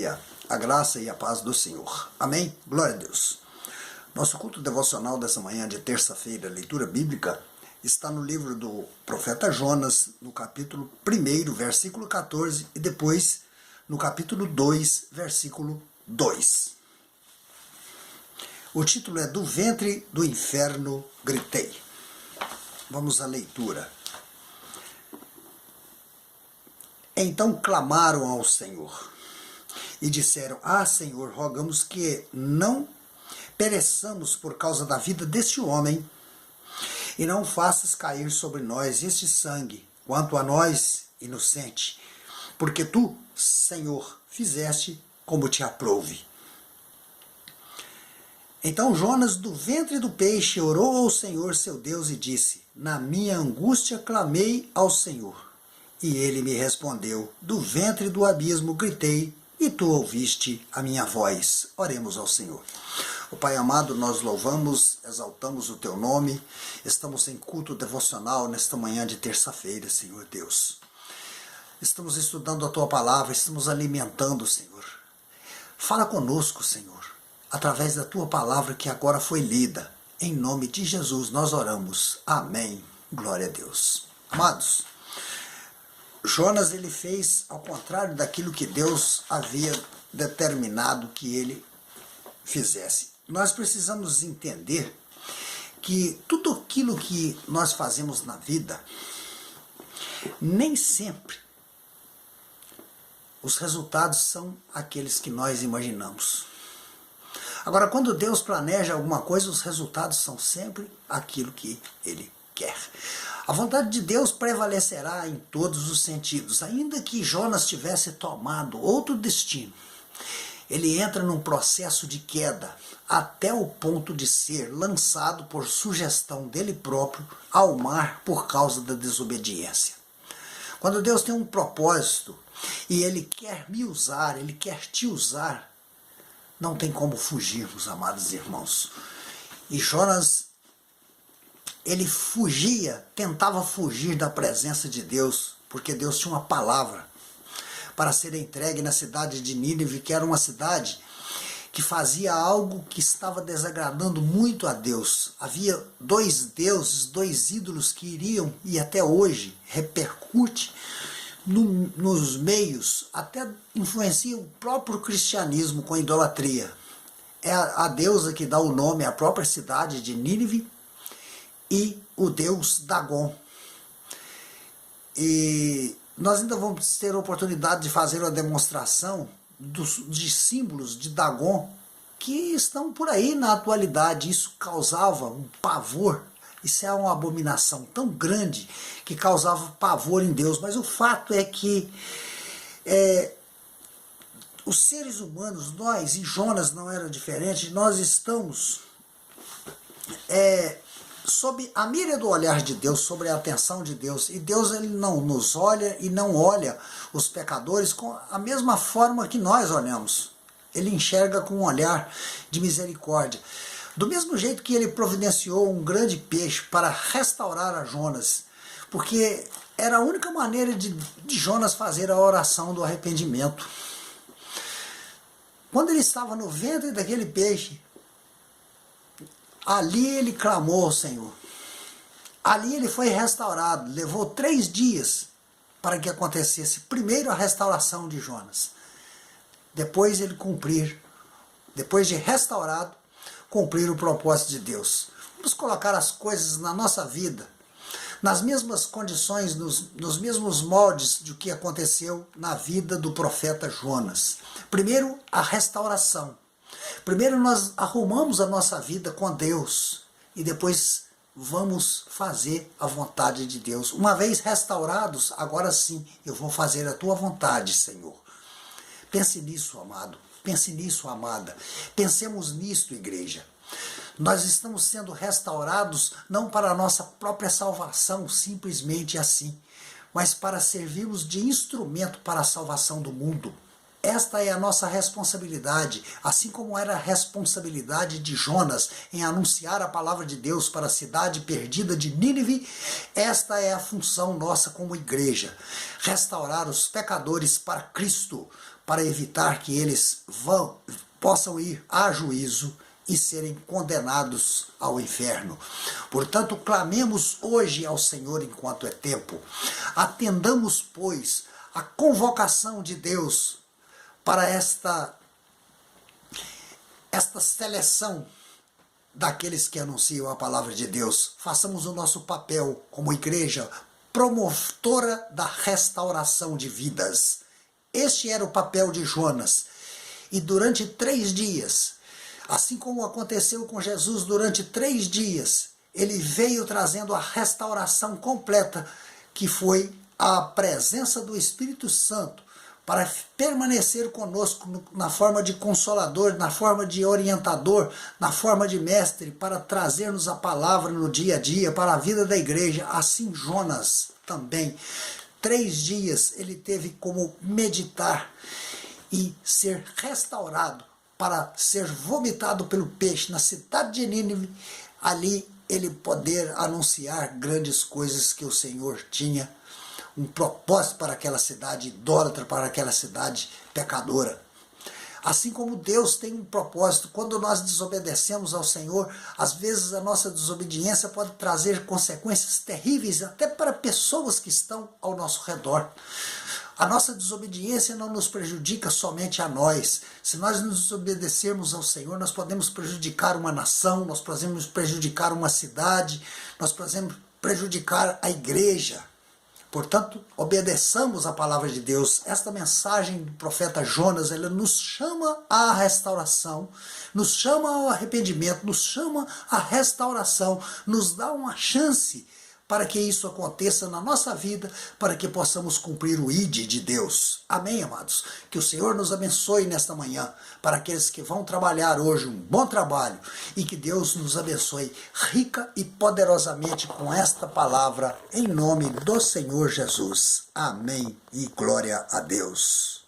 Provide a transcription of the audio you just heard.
família, a graça e a paz do Senhor. Amém? Glória a Deus. Nosso culto devocional dessa manhã de terça-feira, leitura bíblica, está no livro do profeta Jonas, no capítulo 1, versículo 14, e depois no capítulo 2, versículo 2. O título é Do Ventre do Inferno Gritei. Vamos à leitura. Então clamaram ao Senhor e disseram: Senhor, rogamos que não pereçamos por causa da vida deste homem, e não faças cair sobre nós este sangue, quanto a nós, inocente, porque tu, Senhor, fizeste como te aprouve. Então Jonas, do ventre do peixe, orou ao Senhor seu Deus e disse: Na minha angústia clamei ao Senhor, e ele me respondeu. Do ventre do abismo gritei, e tu ouviste a minha voz. Oremos ao Senhor. O Pai amado, nós louvamos, exaltamos o teu nome. Estamos em culto devocional nesta manhã de terça-feira, Senhor Deus. Estamos estudando a tua palavra, estamos alimentando, Senhor. Fala conosco, Senhor, através da tua palavra que agora foi lida. Em nome de Jesus nós oramos. Amém. Glória a Deus. Amados, Jonas, ele fez ao contrário daquilo que Deus havia determinado que ele fizesse. Nós precisamos entender que tudo aquilo que nós fazemos na vida, nem sempre os resultados são aqueles que nós imaginamos. Agora, quando Deus planeja alguma coisa, os resultados são sempre aquilo que Ele quer. A vontade de Deus prevalecerá em todos os sentidos. Ainda que Jonas tivesse tomado outro destino, ele entra num processo de queda, até o ponto de ser lançado por sugestão dele próprio ao mar por causa da desobediência. Quando Deus tem um propósito e Ele quer me usar, Ele quer te usar, não tem como fugirmos, amados irmãos. E Jonas, ele fugia, tentava fugir da presença de Deus, porque Deus tinha uma palavra para ser entregue na cidade de Nínive, que era uma cidade que fazia algo que estava desagradando muito a Deus. Havia dois deuses, dois ídolos que iriam, e até hoje repercute nos meios, até influencia o próprio cristianismo com a idolatria. É a deusa que dá o nome à própria cidade de Nínive e o deus Dagon. E nós ainda vamos ter a oportunidade de fazer uma demonstração de símbolos de Dagon que estão por aí na atualidade. Isso causava um pavor. Isso é uma abominação tão grande que causava pavor em Deus. Mas o fato é que os seres humanos, nós, e Jonas não era diferente, nós estamos sob a mira do olhar de Deus, sobre a atenção de Deus. E Deus, ele não nos olha e não olha os pecadores com a mesma forma que nós olhamos. Ele enxerga com um olhar de misericórdia. Do mesmo jeito que ele providenciou um grande peixe para restaurar a Jonas, porque era a única maneira de Jonas fazer a oração do arrependimento. Quando ele estava no ventre daquele peixe, ali ele clamou ao Senhor. Ali ele foi restaurado. Levou 3 dias para que acontecesse primeiro a restauração de Jonas. Depois ele depois de restaurado, cumprir o propósito de Deus. Vamos colocar as coisas na nossa vida nas mesmas condições, nos mesmos moldes do que aconteceu na vida do profeta Jonas. Primeiro, a restauração. Primeiro nós arrumamos a nossa vida com Deus e depois vamos fazer a vontade de Deus. Uma vez restaurados, agora sim, eu vou fazer a tua vontade, Senhor. Pense nisso, amado. Pense nisso, amada. Pensemos nisto, igreja. Nós estamos sendo restaurados não para a nossa própria salvação, simplesmente assim, mas para servirmos de instrumento para a salvação do mundo. Esta é a nossa responsabilidade, assim como era a responsabilidade de Jonas em anunciar a palavra de Deus para a cidade perdida de Nínive. Esta é a função nossa como igreja, restaurar os pecadores para Cristo, para evitar que eles possam ir a juízo e serem condenados ao inferno. Portanto, clamemos hoje ao Senhor enquanto é tempo. Atendamos, pois, a convocação de Deus para esta seleção daqueles que anunciam a palavra de Deus. Façamos o nosso papel como igreja promotora da restauração de vidas. Este era o papel de Jonas. E durante 3 dias, assim como aconteceu com Jesus, durante 3 dias, ele veio trazendo a restauração completa, que foi a presença do Espírito Santo, para permanecer conosco na forma de consolador, na forma de orientador, na forma de mestre, para trazer-nos a palavra no dia a dia, para a vida da igreja. Assim Jonas também. 3 dias ele teve como meditar e ser restaurado para ser vomitado pelo peixe na cidade de Nínive, ali ele poder anunciar grandes coisas que o Senhor tinha um propósito para aquela cidade idólatra, para aquela cidade pecadora. Assim como Deus tem um propósito, quando nós desobedecemos ao Senhor, às vezes a nossa desobediência pode trazer consequências terríveis até para pessoas que estão ao nosso redor. A nossa desobediência não nos prejudica somente a nós. Se nós nos desobedecermos ao Senhor, nós podemos prejudicar uma nação, nós podemos prejudicar uma cidade, nós podemos prejudicar a igreja. Portanto, obedeçamos a palavra de Deus. Esta mensagem do profeta Jonas, ela nos chama à restauração, nos chama ao arrependimento, nos chama à restauração, nos dá uma chance para que isso aconteça na nossa vida, para que possamos cumprir o ID de Deus. Amém, amados? Que o Senhor nos abençoe nesta manhã, para aqueles que vão trabalhar hoje, um bom trabalho, e que Deus nos abençoe rica e poderosamente com esta palavra, em nome do Senhor Jesus. Amém e glória a Deus.